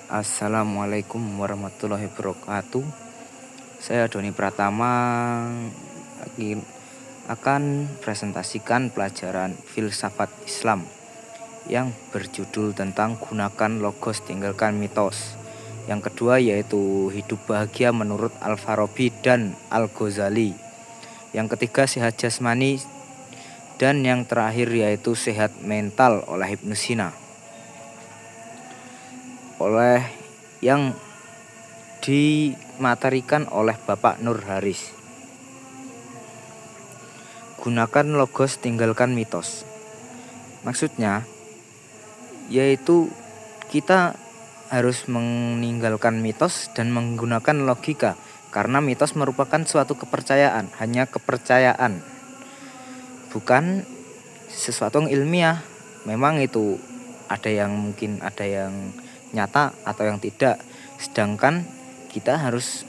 Assalamualaikum warahmatullahi wabarakatuh. Saya Doni Pratama akan presentasikan pelajaran filsafat Islam yang berjudul tentang gunakan logos tinggalkan mitos. Yang kedua yaitu hidup bahagia menurut Al-Farabi dan Al-Ghazali. Yang ketiga sehat jasmani, dan yang terakhir yaitu sehat mental oleh Ibnu Sina, oleh yang dimaterikan oleh Bapak Nur Haris. Gunakan logos tinggalkan mitos. Maksudnya yaitu kita harus meninggalkan mitos dan menggunakan logika, karena mitos merupakan suatu kepercayaan, hanya kepercayaan, bukan sesuatu yang ilmiah. Memang itu ada yang mungkin ada yang nyata atau yang tidak, sedangkan kita harus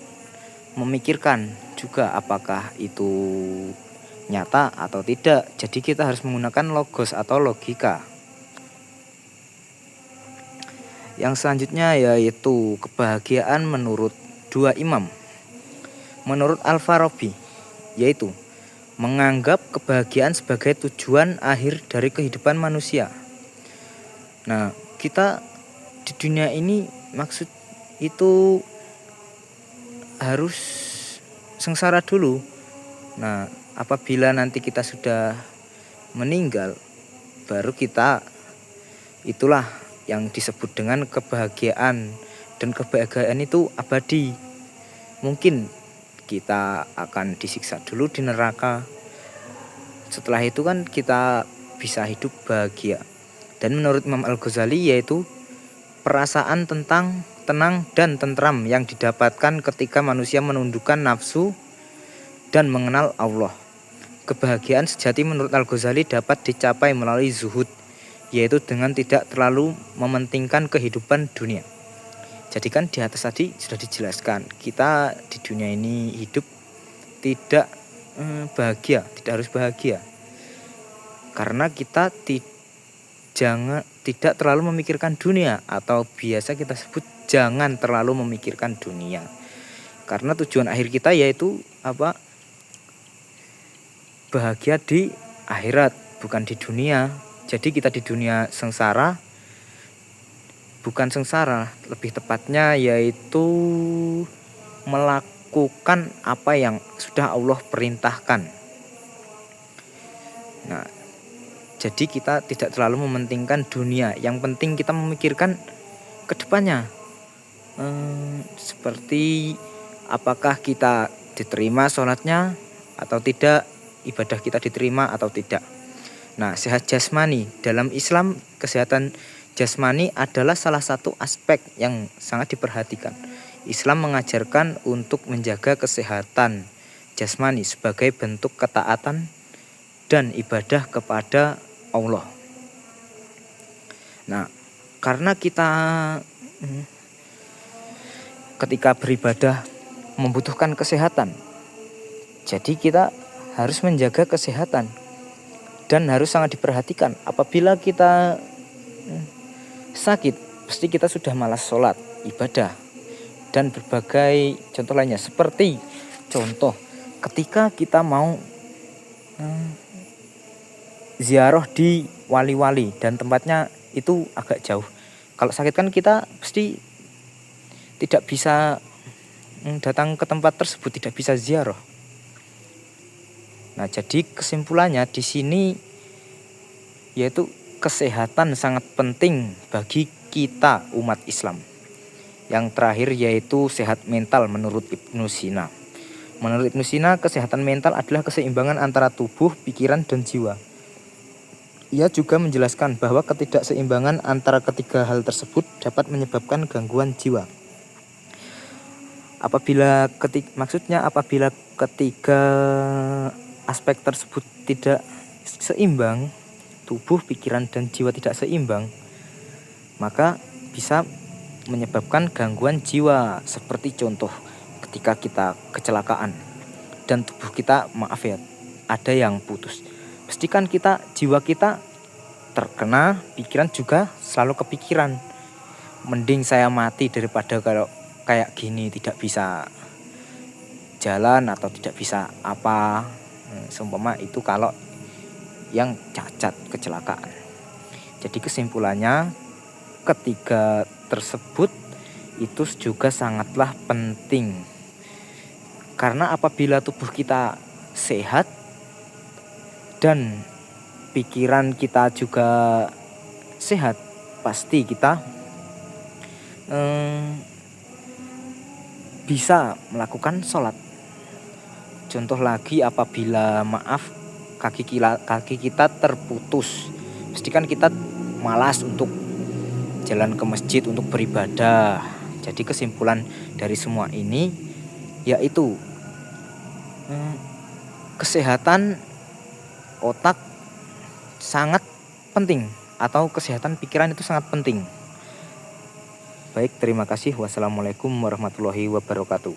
memikirkan juga apakah itu nyata atau tidak. Jadi kita harus menggunakan logos atau logika. Yang selanjutnya yaitu kebahagiaan menurut dua imam. Menurut Al-Farabi yaitu menganggap kebahagiaan sebagai tujuan akhir dari kehidupan manusia. Nah, kita di dunia ini maksud itu harus sengsara dulu. Nah, apabila nanti kita sudah meninggal, baru kita itulah yang disebut dengan kebahagiaan, dan kebahagiaan itu abadi. Mungkin kita akan disiksa dulu di neraka, setelah itu kan kita bisa hidup bahagia. Dan menurut Imam Al-Ghazali yaitu perasaan tentang tenang dan tentram yang didapatkan ketika manusia menundukkan nafsu dan mengenal Allah. Kebahagiaan sejati menurut Al-Ghazali dapat dicapai melalui zuhud, yaitu dengan tidak terlalu mementingkan kehidupan dunia. Jadi kan di atas tadi sudah dijelaskan, kita di dunia ini hidup tidak bahagia, tidak harus bahagia, karena kita tidak terlalu memikirkan dunia, atau biasa kita sebut jangan terlalu memikirkan dunia, karena tujuan akhir kita yaitu bahagia di akhirat, bukan di dunia. Jadi kita di dunia sengsara, bukan sengsara, lebih tepatnya yaitu melakukan apa yang sudah Allah perintahkan. Nah, jadi kita tidak terlalu mementingkan dunia, yang penting kita memikirkan ke depannya. Seperti apakah kita diterima sholatnya atau tidak, ibadah kita diterima atau tidak. Nah, sehat jasmani. Dalam Islam, kesehatan jasmani adalah salah satu aspek yang sangat diperhatikan. Islam mengajarkan untuk menjaga kesehatan jasmani sebagai bentuk ketaatan dan ibadah kepada Allah. Nah, karena kita ketika beribadah membutuhkan kesehatan, jadi kita harus menjaga kesehatan dan harus sangat diperhatikan. Apabila kita sakit, pasti kita sudah malas sholat, ibadah, dan berbagai contoh lainnya. Seperti contoh ketika kita mau ziarah di wali-wali dan tempatnya itu agak jauh. Kalau sakit kan kita pasti tidak bisa datang ke tempat tersebut, tidak bisa ziarah. Nah, jadi kesimpulannya di sini yaitu kesehatan sangat penting bagi kita umat Islam. Yang terakhir yaitu sehat mental menurut Ibnu Sina. Menurut Ibnu Sina, kesehatan mental adalah keseimbangan antara tubuh, pikiran, dan jiwa. Ia juga menjelaskan bahwa ketidakseimbangan antara ketiga hal tersebut dapat menyebabkan gangguan jiwa. Apabila ketiga aspek tersebut tidak seimbang, tubuh, pikiran, dan jiwa tidak seimbang, maka bisa menyebabkan gangguan jiwa. Seperti contoh ketika kita kecelakaan dan tubuh kita ada yang putus, pastikan jiwa kita terkena, pikiran juga selalu kepikiran. mending saya mati daripada kalau kayak gini, tidak bisa jalan atau tidak bisa apa. Seumpama itu kalau yang cacat kecelakaan. Jadi kesimpulannya, ketiga tersebut itu juga sangatlah penting. Karena apabila tubuh kita sehat dan pikiran kita juga sehat, pasti kita bisa melakukan sholat. Contoh lagi, apabila kaki kita terputus, pasti kan kita malas untuk jalan ke masjid untuk beribadah. Jadi kesimpulan dari semua ini yaitu kesehatan otak sangat penting, atau kesehatan pikiran itu sangat penting. Baik, terima kasih. Wassalamualaikum warahmatullahi wabarakatuh.